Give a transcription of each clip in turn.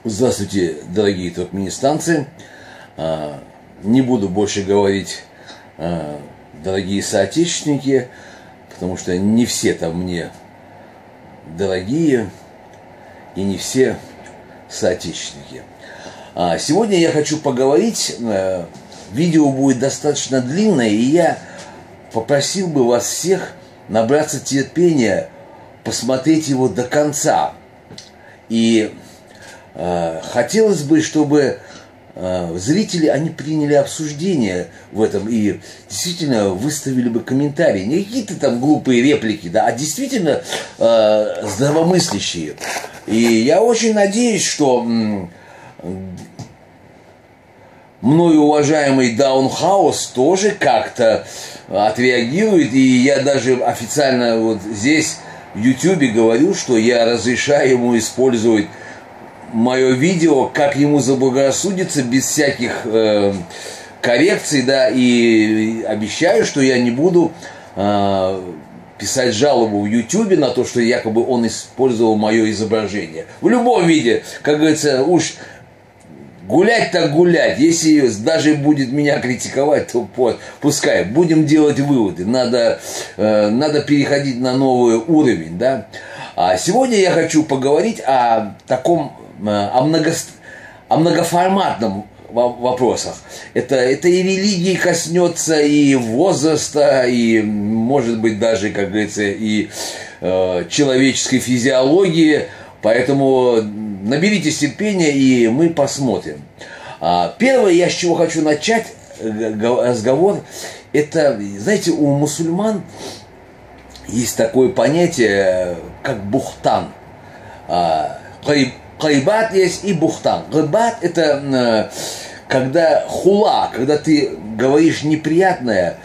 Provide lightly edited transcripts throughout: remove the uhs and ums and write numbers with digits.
Здравствуйте, дорогие туркменистанцы. Не буду больше говорить, дорогие соотечественники, потому что не все там мне дорогие и не все соотечественники. Сегодня я хочу поговорить, видео будет достаточно длинное, и я попросил бы вас всех набраться терпения, посмотреть его до конца. И хотелось бы, чтобы зрители, они приняли обсуждение в этом и действительно выставили бы комментарии. Не какие-то там глупые реплики, да, а действительно здравомыслящие. И я очень надеюсь, что мною уважаемый Даунхаус тоже как-то отреагирует. И я даже официально вот здесь в Ютубе говорю, что я разрешаю ему использовать мое видео, как ему заблагорассудится, без всяких коррекций, да, и обещаю, что я не буду писать жалобу в Ютубе на то, что якобы он использовал мое изображение. В любом виде, как говорится, уж гулять так гулять. Если даже будет меня критиковать, то пускай. Будем делать выводы. Надо переходить на новый уровень, да. А сегодня я хочу поговорить о таком, о многоформатном вопросах. Это и религии коснется, и возраста, и, может быть, даже, как говорится, и человеческой физиологии. Поэтому наберитесь терпения, и мы посмотрим. Первое, я с чего хочу начать разговор, это, знаете, у мусульман есть такое понятие, как бухтан. Гайбат есть и бухтан. Гайбат – это когда хула, когда ты говоришь неприятное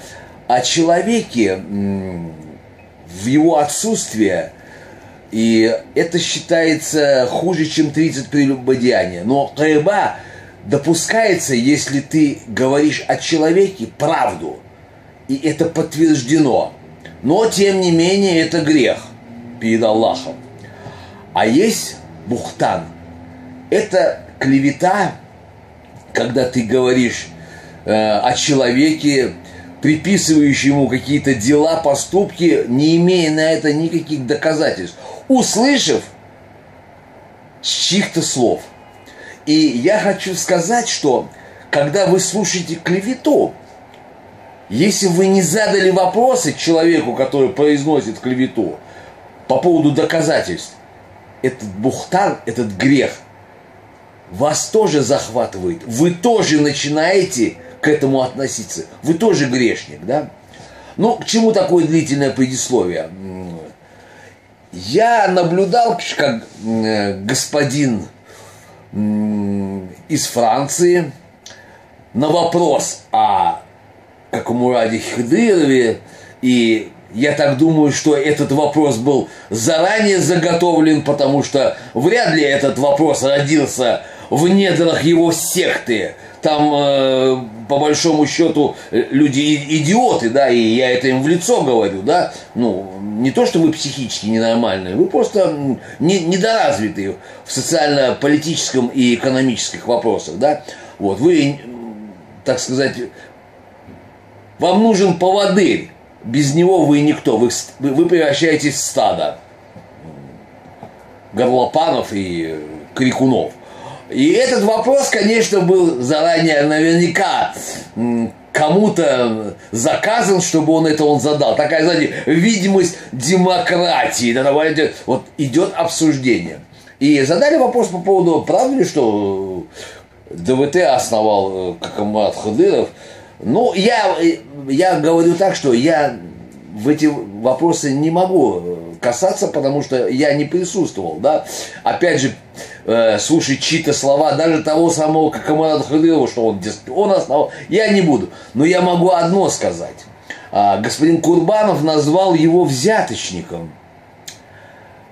о человеке в его отсутствие, и это считается хуже, чем 30 прелюбодеяния. Но гайба допускается, если ты говоришь о человеке правду, и это подтверждено. Но, тем не менее, это грех перед Аллахом. А есть бухтан. Это клевета, когда ты говоришь о человеке, приписываешь ему какие-то дела, поступки, не имея на это никаких доказательств, услышав с чьих-то слов. И я хочу сказать, что когда вы слушаете клевету, если вы не задали вопросы человеку, который произносит клевету по поводу доказательств, этот бухтан, этот грех вас тоже захватывает. Вы тоже начинаете к этому относиться. Вы тоже грешник, да? Ну, к чему такое длительное предисловие? Я наблюдал, как господин из Франции на вопрос о Какомураде Хыдырове, и я так думаю, что этот вопрос был заранее заготовлен, потому что вряд ли этот вопрос родился в недрах его секты. Там, по большому счету, люди идиоты, да, и я это им в лицо говорю, да. Ну, не то, что вы психически ненормальные, вы просто недоразвитые в социально-политическом и экономических вопросах, да. Вот, вы, так сказать, вам нужен поводырь. Без него вы никто, вы превращаетесь в стадо горлопанов и крикунов. И этот вопрос, конечно, был заранее наверняка кому-то заказан, чтобы он задал. Такая, знаете, видимость демократии. Вот идет обсуждение. И задали вопрос по поводу, правда ли, что ДВТ основал Какомурад Хыдыров. Ну, я говорю так, что я в эти вопросы не могу касаться, потому что я не присутствовал, да. Опять же, слушать чьи-то слова, даже того самого Какомурада Хыдырова, что он основал, я не буду. Но я могу одно сказать. Господин Курбанов назвал его взяточником.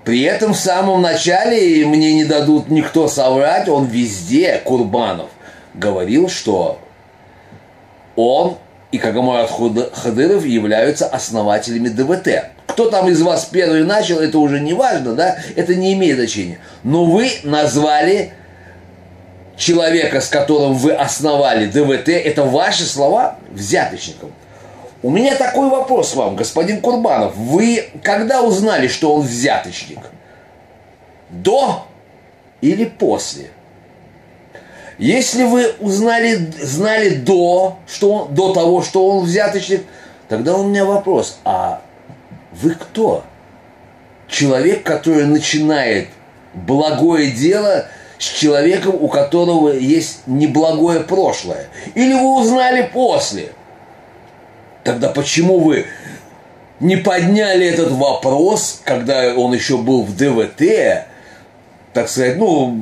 При этом в самом начале, и мне не дадут никто соврать, он везде, Курбанов, говорил, что он и Какомурад Хыдыров являются основателями ДВТ. Кто там из вас первый начал, это уже не важно, да, это не имеет значения. Но вы назвали человека, с которым вы основали ДВТ, это ваши слова взяточником. У меня такой вопрос вам, господин Курбанов. Вы когда узнали, что он взяточник? До или после? Если вы знали до того, что он взяточник, тогда у меня вопрос. А вы кто? Человек, который начинает благое дело с человеком, у которого есть неблагое прошлое. Или вы узнали после? Тогда почему вы не подняли этот вопрос, когда он еще был в ДВТ, так сказать, в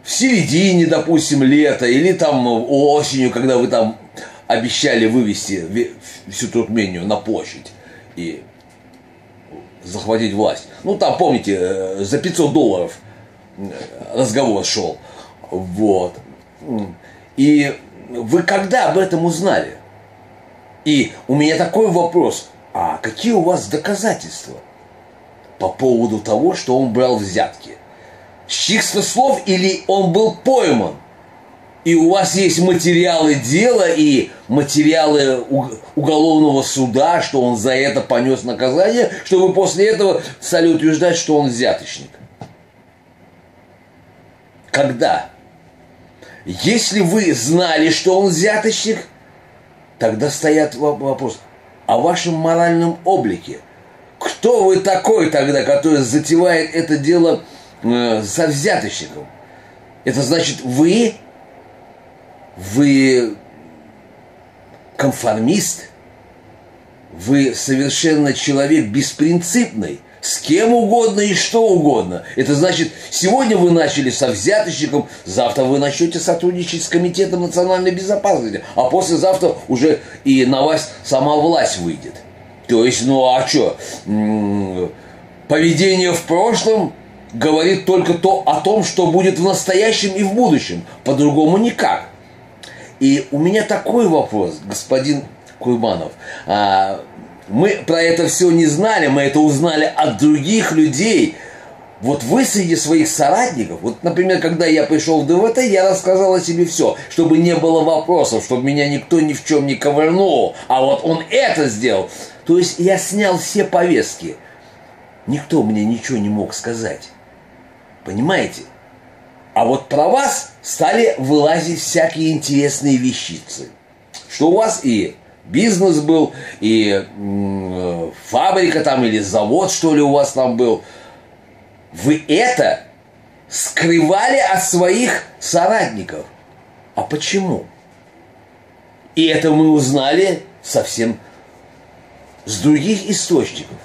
середине, допустим, лета, или там осенью, когда вы там обещали вывести всю Туркмению на площадь и захватить власть. Там, помните, за $500 разговор шел. Вот. И вы когда об этом узнали? И у меня такой вопрос. А какие у вас доказательства по поводу того, что он брал взятки? С чьих-то слов или он был пойман? И у вас есть материалы дела и материалы уголовного суда, что он за это понес наказание, что вы после этого стали утверждать, что он взяточник. Когда? Если вы знали, что он взяточник, тогда стоит вопрос о вашем моральном облике. Кто вы такой тогда, который затевает это дело со взяточником? Это значит, вы конформист, вы совершенно человек беспринципный, с кем угодно и что угодно. Это значит, сегодня вы начали со взяточником, завтра вы начнете сотрудничать с Комитетом национальной безопасности, а послезавтра уже и на вас сама власть выйдет. То есть, а что? Поведение в прошлом говорит только о том, что будет в настоящем и в будущем. По-другому никак. И у меня такой вопрос, господин Курбанов. Мы про это все не знали, мы это узнали от других людей. Вот вы среди своих соратников, вот, например, когда я пришел в ДВТ, я рассказал о себе все, чтобы не было вопросов, чтобы меня никто ни в чем не ковырнул, а вот он это сделал. То есть я снял все повестки. Никто мне ничего не мог сказать. Понимаете? А вот про вас стали вылазить всякие интересные вещицы. Что у вас и бизнес был, и фабрика там, или завод, что ли, у вас там был. Вы это скрывали от своих соратников. А почему? И это мы узнали совсем с других источников.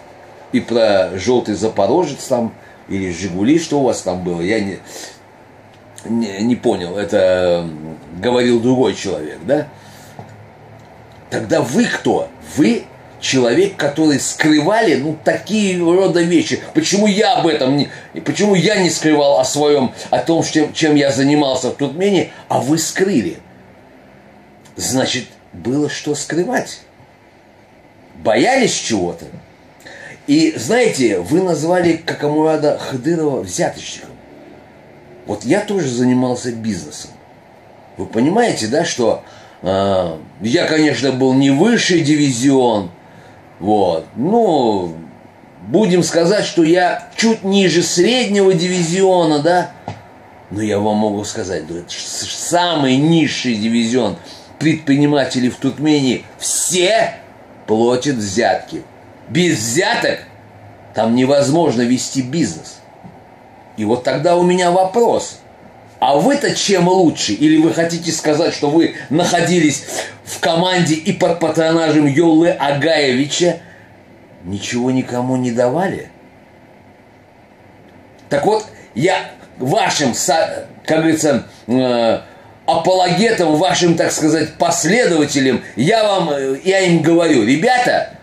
И про желтый Запорожец там, или Жигули, что у вас там было, я не понял. Это говорил другой человек, да? Тогда вы кто? Вы человек, который скрывали, такие рода вещи. Почему я об этом почему я не скрывал о том, чем я занимался в Туркмении, а вы скрыли? Значит, было что скрывать. Боялись чего-то. И знаете, вы назвали Какамурада Хадырова взяточником. Вот я тоже занимался бизнесом. Вы понимаете, да, что я, конечно, был не высший дивизион, вот, будем сказать, что я чуть ниже среднего дивизиона, да, но я вам могу сказать, это самый низший дивизион предпринимателей в Туркмении, все платят взятки. Без взяток там невозможно вести бизнес. И вот тогда у меня вопрос. А вы-то чем лучше? Или вы хотите сказать, что вы находились в команде и под патронажем Йоллы Агаевича, ничего никому не давали? Так вот, я вашим, как говорится, апологетам, вашим, так сказать, последователям, я им говорю, ребята,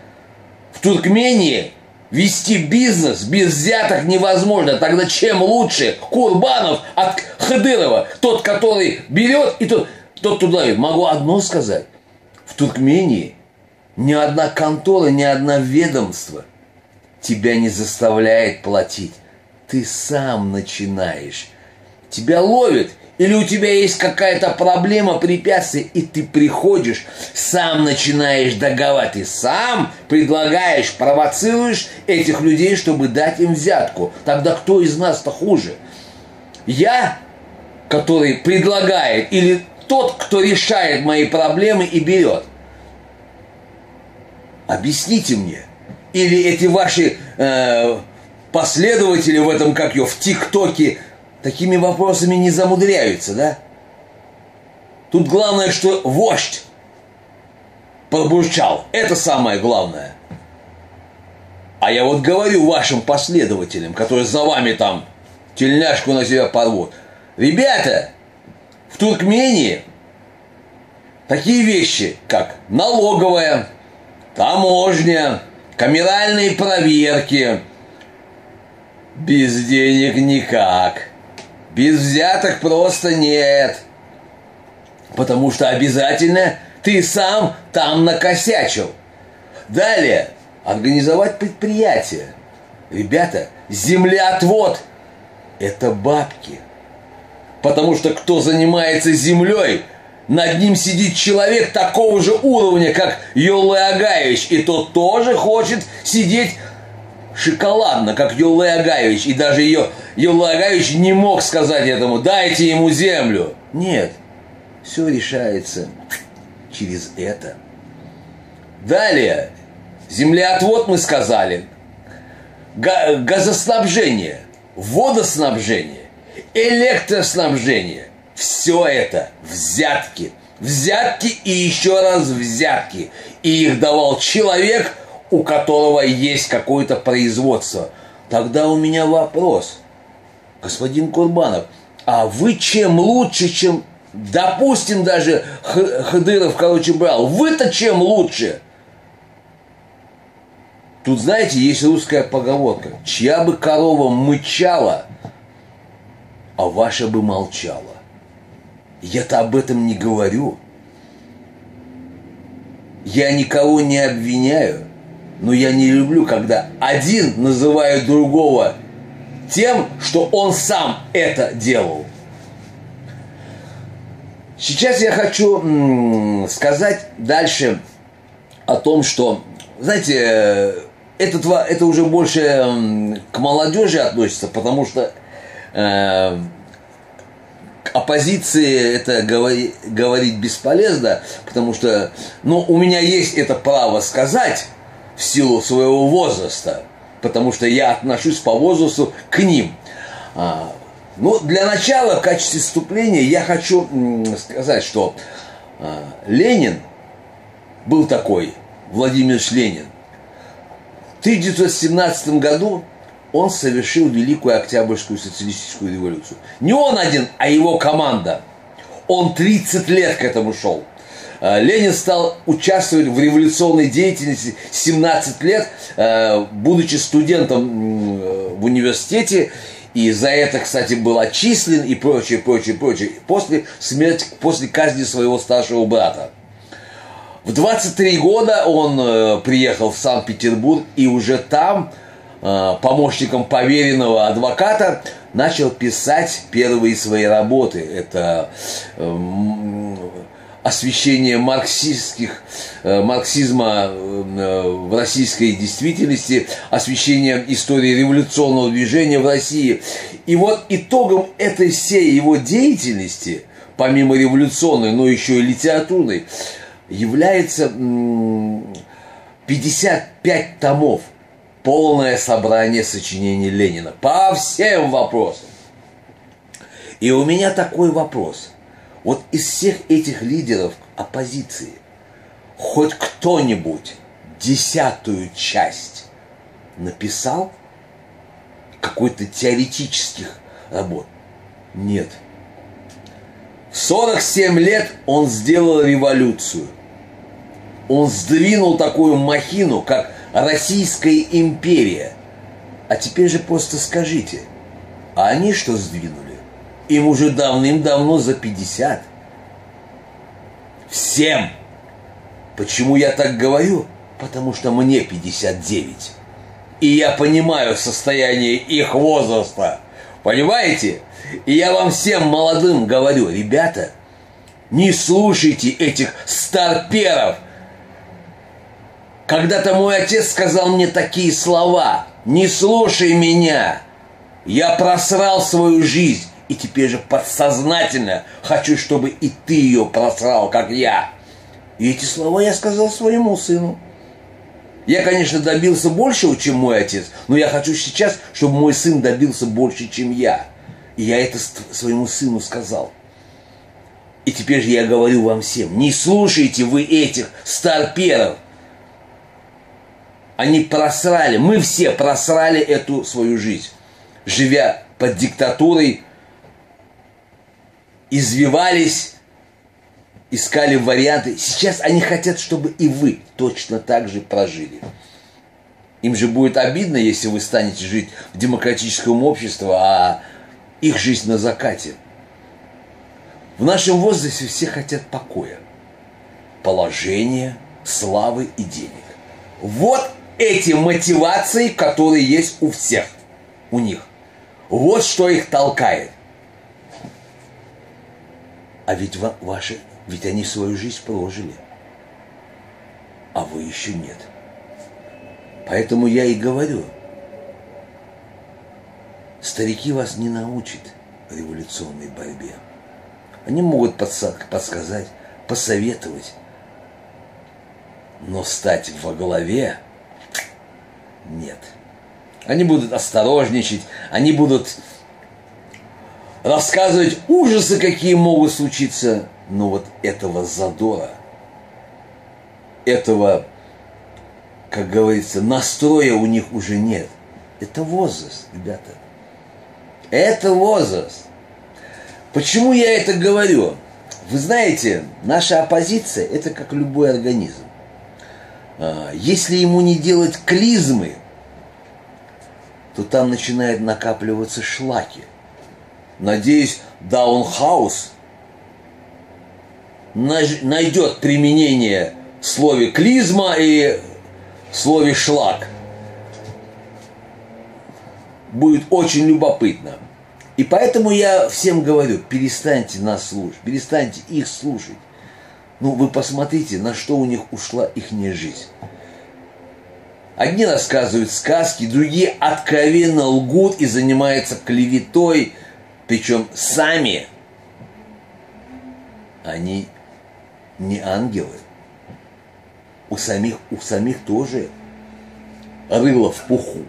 в Туркмении вести бизнес без взяток невозможно. Тогда чем лучше Курбанов от Хадырова? Тот, который берет, и тот туда идет. Могу одно сказать. В Туркмении ни одна контора, ни одно ведомство тебя не заставляет платить. Ты сам начинаешь. тебя ловят, или у тебя есть какая-то проблема, препятствие, и ты приходишь, сам начинаешь договаривать, ты сам предлагаешь, провоцируешь этих людей, чтобы дать им взятку. Тогда кто из нас-то хуже? Я, который предлагает, или тот, кто решает мои проблемы и берет? Объясните мне. Или эти ваши последователи в этом, в ТикТоке, такими вопросами не замудряются, да? Тут главное, что вождь пробурчал. Это самое главное. А я вот говорю вашим последователям, которые за вами там тельняшку на себя порвут. Ребята, в Туркмении такие вещи, как налоговая, таможня, камеральные проверки, без денег никак. Без взяток просто нет. Потому что обязательно ты сам там накосячил. Далее, организовать предприятие. Ребята, землеотвод – это бабки. Потому что кто занимается землей, над ним сидит человек такого же уровня, как Йоллы Агаевич. И тот тоже хочет сидеть шоколадно, как Йоллы Агаевич. И даже Йоллы Агаевич не мог сказать этому: дайте ему землю. Нет, все решается через это. Далее, землеотвод мы сказали, газоснабжение, водоснабжение, электроснабжение. Все это взятки. Взятки и еще раз взятки. И их давал человек, у которого есть какое-то производство. Тогда у меня вопрос. Господин Курбанов, а вы чем лучше, чем, допустим, даже Хадыров, брал? Вы-то чем лучше? Тут, знаете, есть русская поговорка: чья бы корова мычала, а ваша бы молчала. Я-то об этом не говорю. Я никого не обвиняю, но я не люблю, когда один называет другого тем, что он сам это делал. Сейчас я хочу сказать дальше о том, что, знаете, это уже больше к молодежи относится, потому что оппозиции это говорить бесполезно, потому что, у меня есть это право сказать в силу своего возраста, потому что я отношусь по возрасту к ним. Для начала, в качестве вступления, я хочу сказать, что Ленин был такой, Владимир Ильич Ленин. В 1917 году он совершил Великую Октябрьскую социалистическую революцию. Не он один, а его команда. Он 30 лет к этому шел. Ленин стал участвовать в революционной деятельности 17 лет, будучи студентом в университете. И за это, кстати, был отчислен и прочее. После казни своего старшего брата. В 23 года он приехал в Санкт-Петербург и уже там помощником поверенного адвоката начал писать первые свои работы. Это освещение марксизма в российской действительности, освещение истории революционного движения в России. И вот итогом этой всей его деятельности, помимо революционной, но еще и литературной, является 55 томов. Полное собрание сочинений Ленина по всем вопросам. И у меня такой вопрос. Вот из всех этих лидеров оппозиции хоть кто-нибудь 10-ю часть написал какой-то теоретических работ? Нет. В 47 лет он сделал революцию. Он сдвинул такую махину, как Российская империя. А теперь же просто скажите, а они что сдвинули? Им уже давным-давно за 50. Всем. Почему я так говорю? Потому что мне 59. И я понимаю состояние их возраста. Понимаете? И я вам всем молодым говорю, ребята, не слушайте этих старперов. Когда-то мой отец сказал мне такие слова: не слушай меня, я просрал свою жизнь, и теперь же подсознательно хочу, чтобы и ты ее просрал, как я. И эти слова я сказал своему сыну. Я, конечно, добился большего, чем мой отец, но я хочу сейчас, чтобы мой сын добился больше, чем я. И я это своему сыну сказал. И теперь же я говорю вам всем, не слушайте вы этих старперов. Они просрали, мы все просрали эту свою жизнь, живя под диктатурой, извивались, искали варианты. Сейчас они хотят, чтобы и вы точно так же прожили. Им же будет обидно, если вы станете жить в демократическом обществе, а их жизнь на закате. В нашем возрасте все хотят покоя, положения, славы и денег. Вот эти мотивации, которые есть у всех, у них. Вот что их толкает. А ведь ведь они свою жизнь прожили, а вы еще нет. Поэтому я и говорю, старики вас не научат революционной борьбе. Они могут подсказать, посоветовать, но стать во главе нет. Они будут осторожничать, они будут рассказывать ужасы, какие могут случиться, но вот этого задора, этого, как говорится, настроя у них уже нет. Это возраст, ребята. Это возраст. Почему я это говорю? Вы знаете, наша оппозиция – это как любой организм. Если ему не делать клизмы, то там начинают накапливаться шлаки. Надеюсь, Даунхаус найдет применение в слове клизма и в слове шлак. Будет очень любопытно. И поэтому я всем говорю, перестаньте нас слушать, перестаньте их слушать. Ну, вы посмотрите, на что у них ушла ихняя жизнь. Одни рассказывают сказки, другие откровенно лгут и занимаются клеветой. Причем сами они не ангелы. У самих тоже рыло в пуху.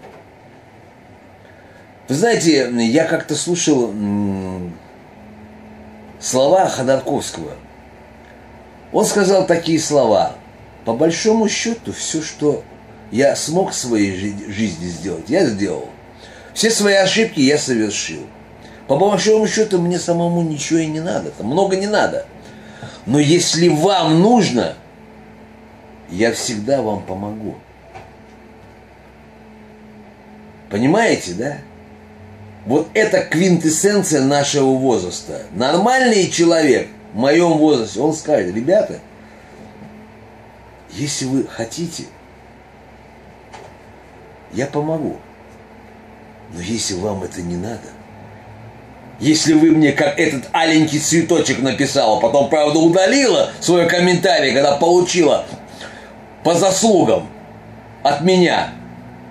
Вы знаете, я как-то слушал слова Ходорковского. Он сказал такие слова: по большому счету, все, что я смог в своей жизни сделать, я сделал. Все свои ошибки я совершил. По большому счету, мне самому ничего и не надо, там много не надо. Но если вам нужно, я всегда вам помогу. Понимаете, да? Вот это квинтэссенция нашего возраста. Нормальный человек в моем возрасте, он скажет: ребята, если вы хотите, я помогу. Но если вам это не надо, если вы мне, как этот аленький цветочек написала, потом, правда, удалила свой комментарий, когда получила по заслугам от меня.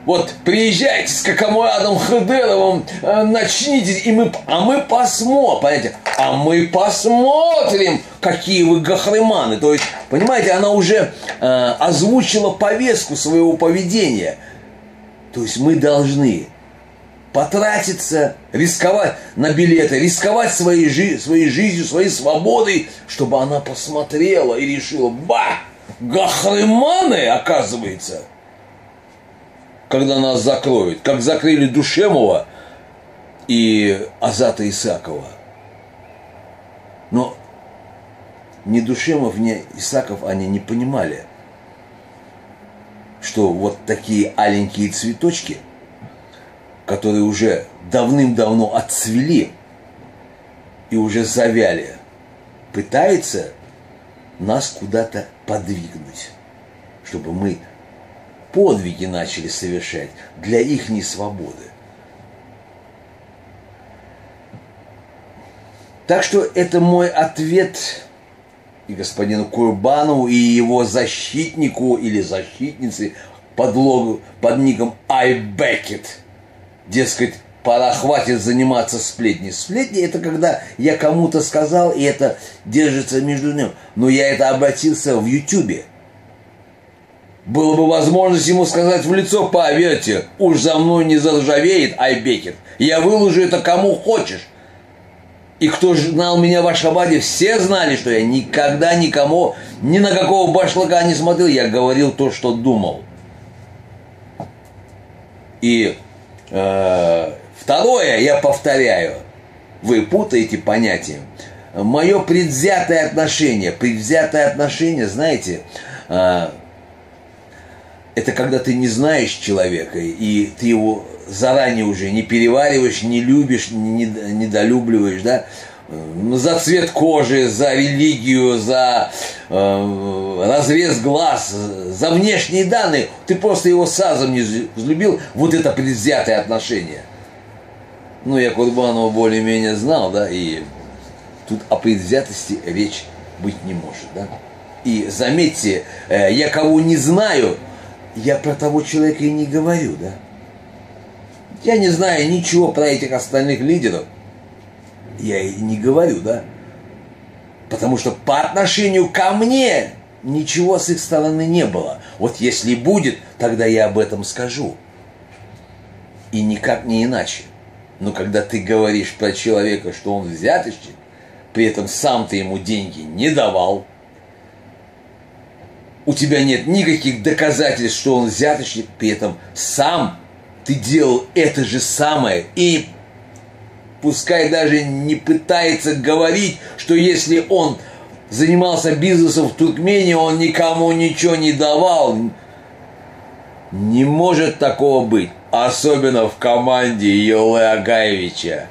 Вот приезжайте с Какомурадом Хыдыровым, начните, и мы посмотрим, понимаете, мы посмотрим, какие вы гахрыманы. То есть, понимаете, она уже озвучила повестку своего поведения. То есть мы должны потратиться, рисковать на билеты, рисковать своей жизнью, своей свободой, чтобы она посмотрела и решила: ба, гахрыманы, оказывается, когда нас закроют, как закрыли Душемова и Азата Исакова. Но ни Душемов, ни Исаков, они не понимали, что вот такие аленькие цветочки, которые уже давным-давно отцвели и уже завяли, пытаются нас куда-то подвигнуть, чтобы мы подвиги начали совершать для ихней свободы. Так что это мой ответ и господину Курбанову, и его защитнику или защитнице под ником iBeckett. Дескать, пора, хватит заниматься сплетней. Сплетни — это когда я кому-то сказал, и это держится между ним. Но я это обратился в Ютубе. Было бы возможность ему сказать в лицо: поверьте, уж за мной не заржавеет iBeckett. Я выложу это кому хочешь. И кто знал меня в Ашхабаде, все знали, что я никогда никому, ни на какого башлыка не смотрел. Я говорил то, что думал. И второе, я повторяю, вы путаете понятия. Мое предвзятое отношение, знаете, это когда ты не знаешь человека, и ты его заранее уже не перевариваешь, не любишь, не недолюбливаешь, да, за цвет кожи, за религию, за разрез глаз, за внешние данные. Ты просто его сразу не взлюбил. Вот это предвзятое отношение. Ну, я Курбанова более-менее знал, да, и тут о предвзятости речь быть не может, да. И заметьте, я кого не знаю, я про того человека и не говорю, да. Я не знаю ничего про этих остальных лидеров. Я и не говорю, да. Потому что по отношению ко мне ничего с их стороны не было. Вот если будет, тогда я об этом скажу. И никак не иначе. Но когда ты говоришь про человека, что он взяточник, при этом сам ты ему деньги не давал, у тебя нет никаких доказательств, что он взяточник, при этом сам ты делал это же самое, и пускай даже не пытается говорить, что если он занимался бизнесом в Туркмении, он никому ничего не давал. Не может такого быть. Особенно в команде Йолы Агаевича.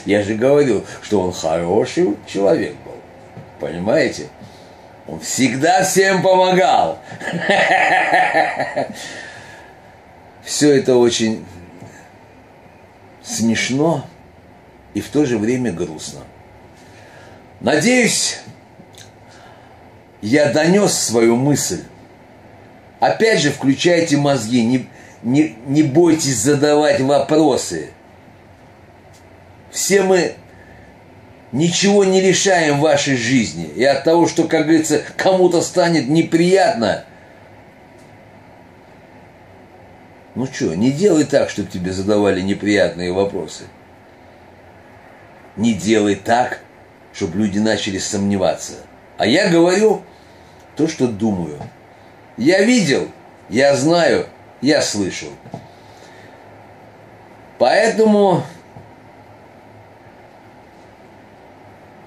Я же говорил, что он хороший человек был. Понимаете? Он всегда всем помогал. Все это очень смешно и в то же время грустно. Надеюсь, я донес свою мысль. Опять же, включайте мозги, не бойтесь задавать вопросы. Все мы ничего не решаем в вашей жизни. И от того, что, как говорится, кому-то станет неприятно, ну что, не делай так, чтобы тебе задавали неприятные вопросы. Не делай так, чтобы люди начали сомневаться. А я говорю то, что думаю. Я видел, я знаю, я слышал. Поэтому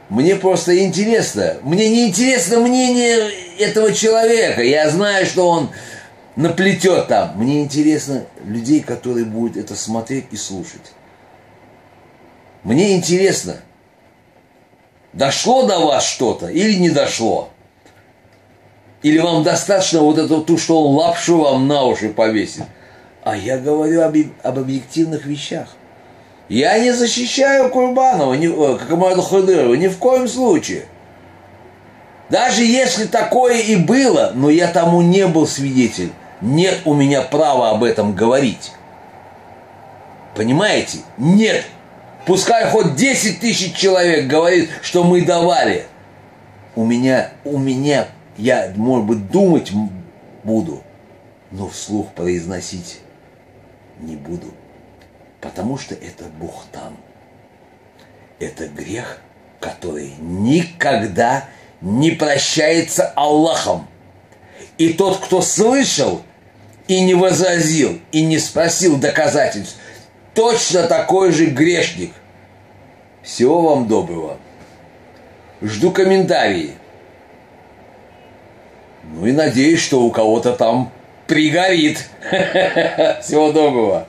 мне просто интересно. Мне не интересно мнение этого человека. Я знаю, что он наплетет там. Мне интересно людей, которые будут это смотреть и слушать. Мне интересно, дошло до вас что-то или не дошло? Или вам достаточно вот это, то, что он лапшу вам на уши повесит? А я говорю об объективных вещах. Я не защищаю Курбанова, Камаля Хадырова, ни в коем случае. Даже если такое и было, но я тому не был свидетель, нет у меня права об этом говорить. Понимаете? Нет. Пускай хоть 10 тысяч человек говорит, что мы давали. У меня, я, может быть, думать буду, но вслух произносить не буду. Потому что это бухтан. Это грех, который никогда не прощается Аллахом. И тот, кто слышал и не возразил, и не спросил доказательств, точно такой же грешник. Всего вам доброго. Жду комментарии. Ну и надеюсь, что у кого-то там пригорит. Всего доброго.